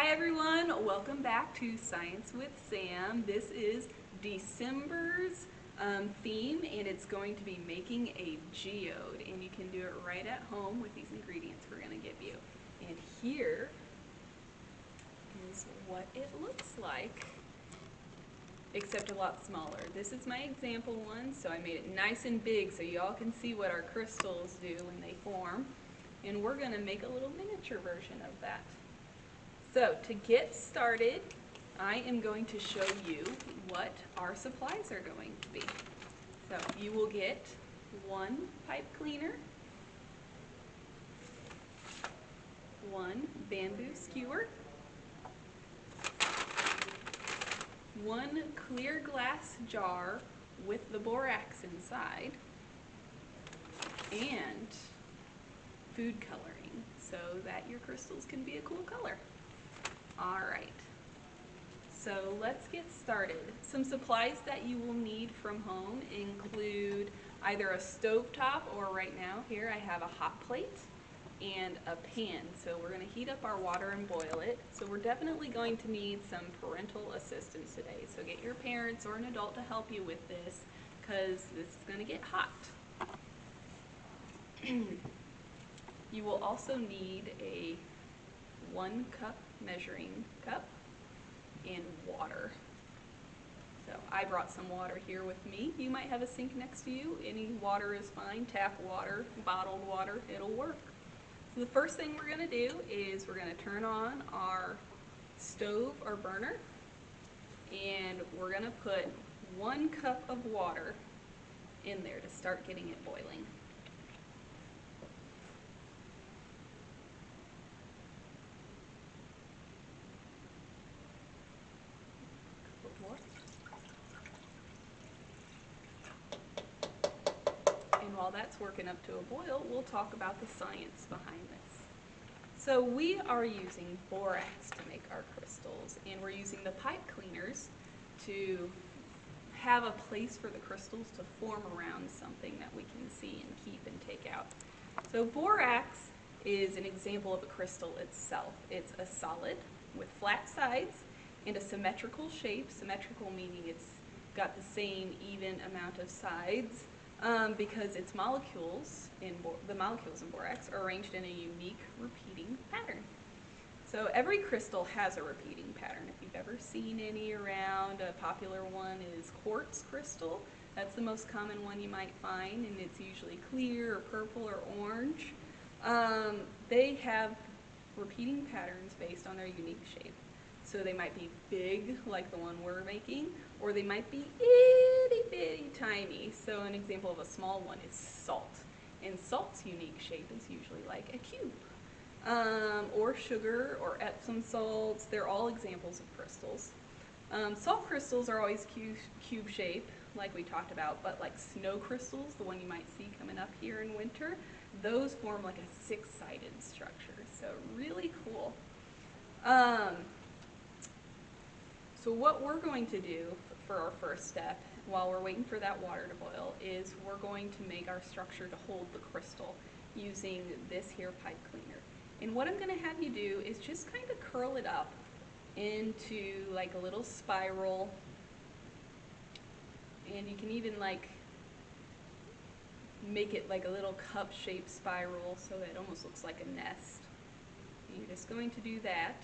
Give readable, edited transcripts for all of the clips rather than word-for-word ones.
Hi everyone, welcome back to Science with Sam. This is December's theme, and it's going to be making a geode, and you can do it right at home with these ingredients we're going to give you. And here is what it looks like, except a lot smaller. This is my example one, so I made it nice and big so y'all can see what our crystals do when they form, and we're going to make a little miniature version of that. So to get started, I am going to show you what our supplies are going to be. So you will get one pipe cleaner, one bamboo skewer, one clear glass jar with the borax inside, and food coloring so that your crystals can be a cool color. Alright, so let's get started. Some supplies that you will need from home include either a stovetop, or right now here I have a hot plate and a pan. So we're going to heat up our water and boil it. So we're definitely going to need some parental assistance today. So get your parents or an adult to help you with this, because this is going to get hot. You will also need a 1 cup measuring cup and water. So I brought some water here with me. You might have a sink next to you. Any water is fine. Tap water, bottled water, it'll work. So the first thing we're going to do is we're going to turn on our stove or burner, and we're going to put 1 cup of water in there to start getting it boiling. And while that's working up to a boil, we'll talk about the science behind this. So we are using borax to make our crystals, and we're using the pipe cleaners to have a place for the crystals to form around something that we can see and keep and take out. So borax is an example of a crystal itself. It's a solid with flat sides and a symmetrical shape. Symmetrical meaning it's got the same even amount of sides, because its molecules the molecules in borax are arranged in a unique repeating pattern. So every crystal has a repeating pattern. If you've ever seen any around, a popular one is quartz crystal. That's the most common one you might find, and it's usually clear or purple or orange. They have repeating patterns based on their unique shape. So they might be big, like the one we're making, or they might be itty bitty tiny. So an example of a small one is salt. And salt's unique shape is usually like a cube. Or sugar or Epsom salts, they're all examples of crystals. Salt crystals are always cube shape, like we talked about, but like snow crystals, the one you might see coming up here in winter, those form like a 6-sided structure. So really cool. So what we're going to do for our first step, while we're waiting for that water to boil, is we're going to make our structure to hold the crystal using this here pipe cleaner. And what I'm going to have you do is just kind of curl it up into like a little spiral, and you can even like make it like a little cup-shaped spiral so that it almost looks like a nest. And you're just going to do that.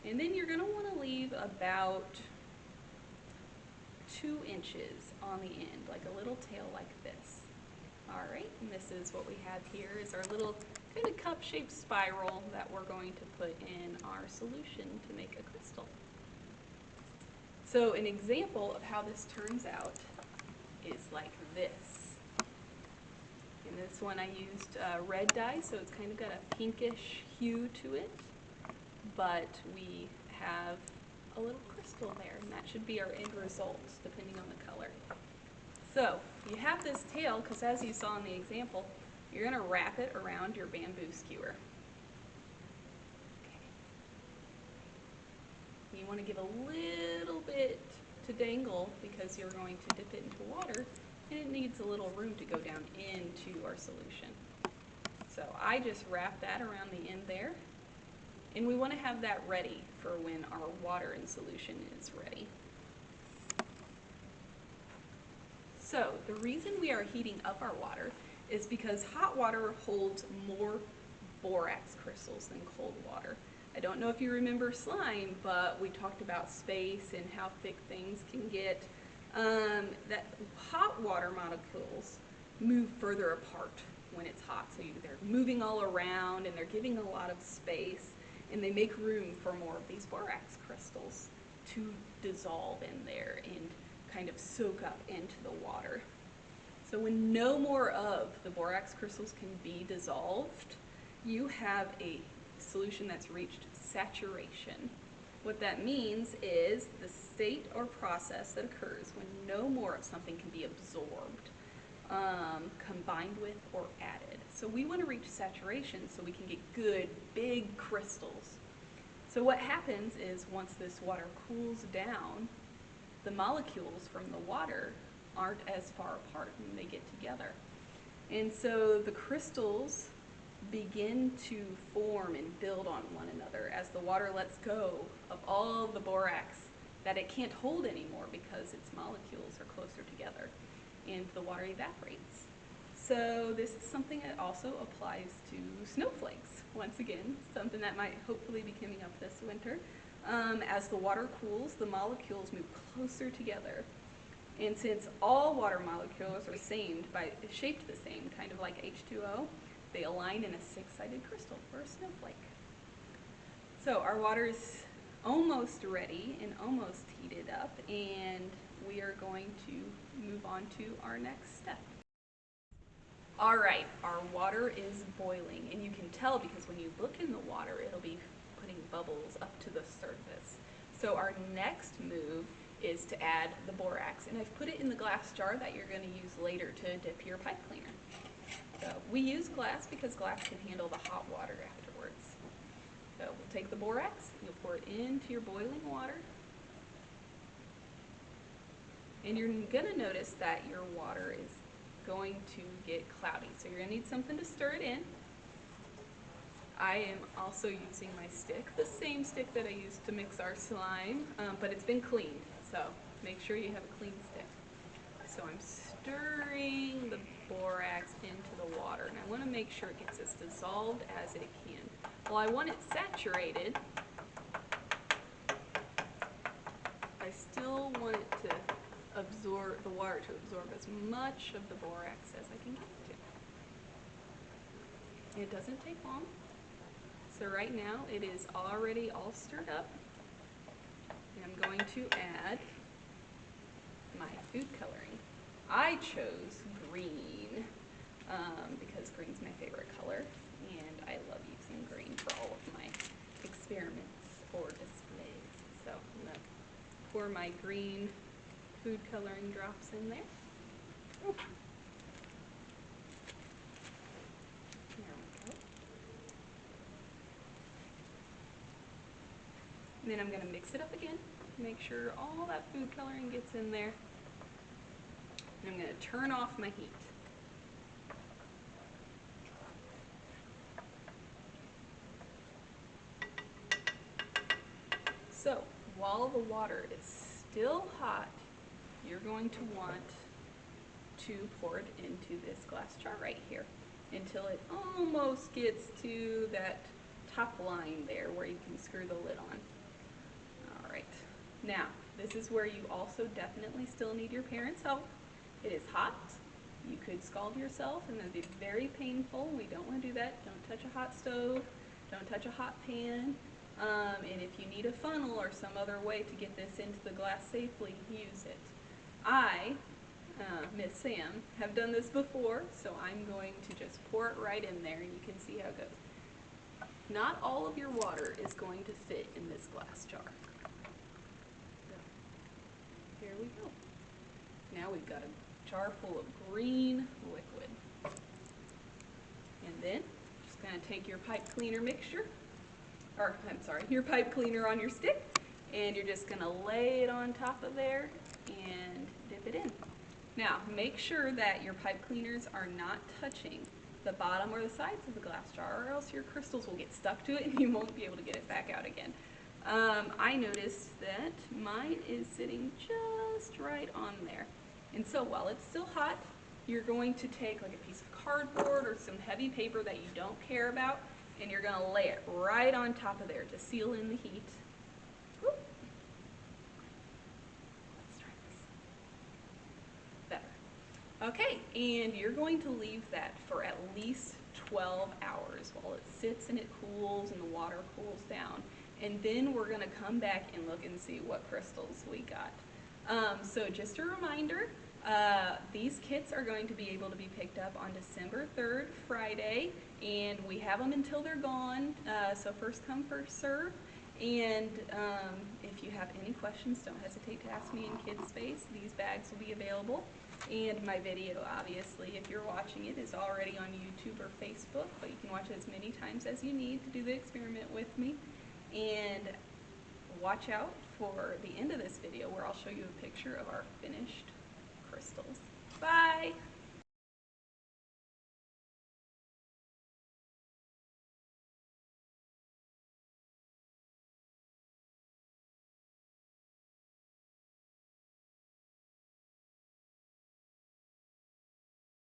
And then you're going to want to leave about 2 inches on the end, like a little tail like this. Alright, and this is what we have here is our little kind of cup-shaped spiral that we're going to put in our solution to make a crystal. So an example of how this turns out is like this. In this one I used red dye, so it's kind of got a pinkish hue to it, but we have a little crystal there, and that should be our end result depending on the color. So you have this tail, because as you saw in the example, you're going to wrap it around your bamboo skewer. Okay. You want to give a little bit to dangle because you're going to dip it into water, and it needs a little room to go down into our solution. So I just wrap that around the end there, And we want to have that ready for when our water in solution is ready. So the reason we are heating up our water is because hot water holds more borax crystals than cold water. I don't know if you remember slime, but we talked about space and how thick things can get. That hot water molecules move further apart when it's hot. So they're moving all around and they're giving a lot of space, and they make room for more of these borax crystals to dissolve in there and kind of soak up into the water. So when no more of the borax crystals can be dissolved, you have a solution that's reached saturation. What that means is the state or process that occurs when no more of something can be absorbed, combined with, or added. So we want to reach saturation so we can get good, big crystals. So what happens is once this water cools down, the molecules from the water aren't as far apart when they get together. And so the crystals begin to form and build on one another as the water lets go of all the borax that it can't hold anymore because its molecules are closer together and the water evaporates. So this is something that also applies to snowflakes. Once again, something that might hopefully be coming up this winter. As the water cools, the molecules move closer together. And since all water molecules are shaped the same, kind of like H2O, they align in a six-sided crystal for a snowflake. So our water is almost ready and almost heated up, and we are going to move on to our next step. All right, our water is boiling, and you can tell because when you look in the water, it'll be putting bubbles up to the surface. So our next move is to add the borax, and I've put it in the glass jar that you're going to use later to dip your pipe cleaner. So we use glass because glass can handle the hot water afterwards. So we'll take the borax, you'll pour it into your boiling water, and you're going to notice that your water is going to get cloudy. So you're going to need something to stir it in. I am also using my stick, the same stick that I used to mix our slime, but it's been cleaned, so make sure you have a clean stick. So I'm stirring the borax into the water, and I want to make sure it gets as dissolved as it can. Well, I want it saturated. I still want it to absorb, the water to absorb as much of the borax as I can get to. It doesn't take long. So right now it is already all stirred up, and I'm going to add my food coloring. I chose green because green's my favorite color, and I love using green for all of my experiments or displays. So I'm going to pour my green food coloring drops in there. Ooh. There we go. And then I'm going to mix it up again, make sure all that food coloring gets in there. And I'm going to turn off my heat. So while the water is still hot, you're going to want to pour it into this glass jar right here until it almost gets to that top line there where you can screw the lid on. All right, now this is where you also definitely still need your parents' help. It is hot. You could scald yourself, and that would be very painful. We don't want to do that. Don't touch a hot stove. Don't touch a hot pan. And if you need a funnel or some other way to get this into the glass safely, use it. I, Miss Sam, have done this before, so I'm going to just pour it right in there, and you can see how it goes. Not all of your water is going to fit in this glass jar. So, here we go. Now we've got a jar full of green liquid. And then, just going to take your pipe cleaner mixture, or I'm sorry, your pipe cleaner on your stick, and you're just going to lay it on top of there and dip it in. Now, make sure that your pipe cleaners are not touching the bottom or the sides of the glass jar, or else your crystals will get stuck to it and you won't be able to get it back out again. I noticed that mine is sitting just right on there. And so while it's still hot, you're going to take like a piece of cardboard or some heavy paper that you don't care about, and you're going to lay it right on top of there to seal in the heat. Whoop. Let's try this. Better. Okay, and you're going to leave that for at least 12 hours while it sits and it cools and the water cools down. And then we're going to come back and look and see what crystals we got. So just a reminder, these kits are going to be able to be picked up on December 3rd, Friday, and we have them until they're gone, so first come, first serve. And if you have any questions, don't hesitate to ask me in Kids Space. These bags will be available. And my video, obviously, if you're watching it, is already on YouTube or Facebook, but you can watch it as many times as you need to do the experiment with me. And watch out for the end of this video where I'll show you a picture of our finished